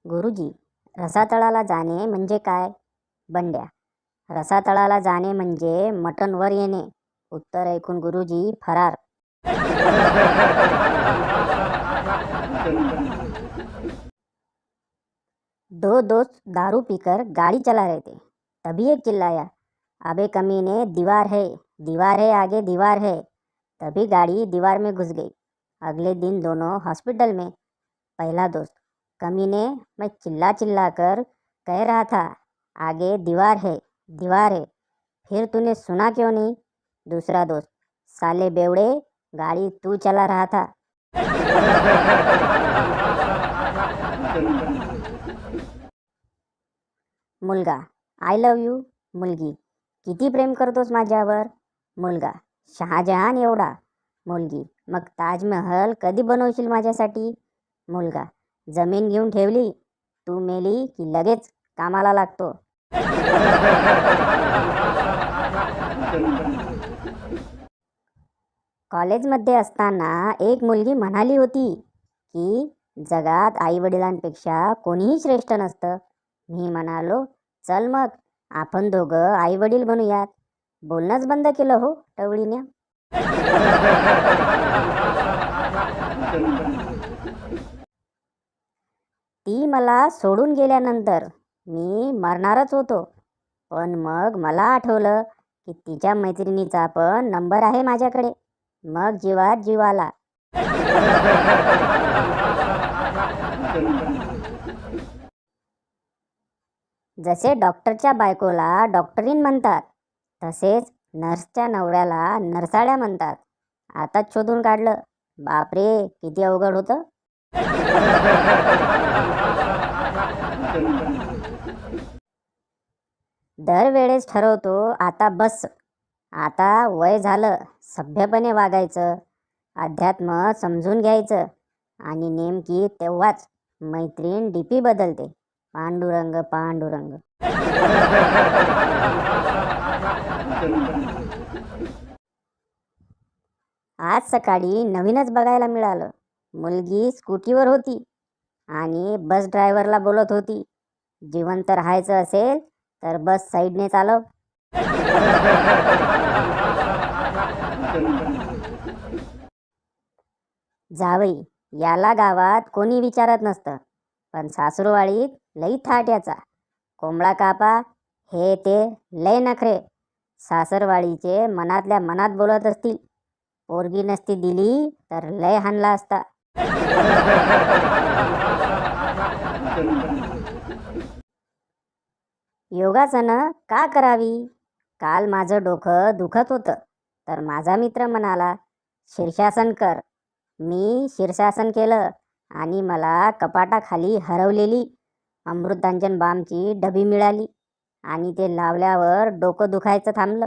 गुरुजी, रसातळाला जाणे म्हणजे काय? बंड्या, रसातळाला जाणे म्हणजे मटण वर येणे. उत्तर ऐकून गुरुजी फरार. दो दोस्त दारू पीकर गाड़ी चला रहे थे, तभी एक चिल्लाया, अबे कमीने, दीवार है आगे दीवार है। तभी गाड़ी दीवार में घुस गई। अगले दिन दोनों हॉस्पिटल में। पहला दोस्त, कमीने, मैं चिल्ला चिल्ला कर कह रहा था आगे दीवार है दीवार है, फिर तूने सुना क्यों नहीं? दूसरा दोस्त, साले बेवड़े, गाड़ी तू चला रहा था। मुलगा, आय लव यू. मुलगी, किती प्रेम करतोस माझ्यावर? मुलगा, शहाजहान एवढा. मुलगी, मग ताजमहल कधी बनवशील माझ्यासाठी? मुलगा, जमीन घेऊन ठेवली, तू मेली की लगेच कामाला लागतो. कॉलेजमध्ये असताना एक मुलगी म्हणाली होती की जगात आई वडिलांपेक्षा कोणीही श्रेष्ठ नसतं. मी म्हणालो, चल मग आपण दोघं आई वडील बनूयात. बोलणंच बंद केलं हो टवळीने. ती मला सोडून गेल्यानंतर मी मरणारच होतो, पण मग मला आठवलं की तिच्या मैत्रिणीचा पण नंबर आहे माझ्याकडे. मग जीवात जीव आला. जसे डॉक्टरच्या बायकोला डॉक्टरीन म्हणतात, तसेच नर्सच्या नवऱ्याला नरसाळ्या म्हणतात. आताच शोधून काढलं. बापरे, किती अवघड होतं. दरवेळेस ठरवतो आता बस, आता वय झालं, सभ्यपणे वागायचं, अध्यात्म समजून घ्यायचं. आणि नेमकी तेव्हाच मैत्रीण डीपी बदलते. पांडुरंग पांडुरंग. आज सकाळी नवीनच बघायला मिळालं. मुलगी स्कूटीवर होती आणि बस ड्रायव्हरला बोलत होती, जिवंत राहायचं असेल तर बस साईडने चालव. जावई, याला गावात कोणी विचारत नसतं, पण सासूरवाडीत लई थाट याचा. कोंबडा कापा, हे ते लय नखरे. सासरवाडीचे मनातल्या मनात बोलत असतील, पोरगी नसती दिली तर लय हाणला असता. योगासनं का करावी? काल माझं डोकं दुखत होतं, तर माझा मित्र म्हणाला, शीर्षासन कर. मी शीर्षासन केलं आणि मला कपाटाखाली हरवलेली अमृतांजन बामची डबी मिळाली आणि ते लावल्यावर डोकं दुखायचं थांबलं.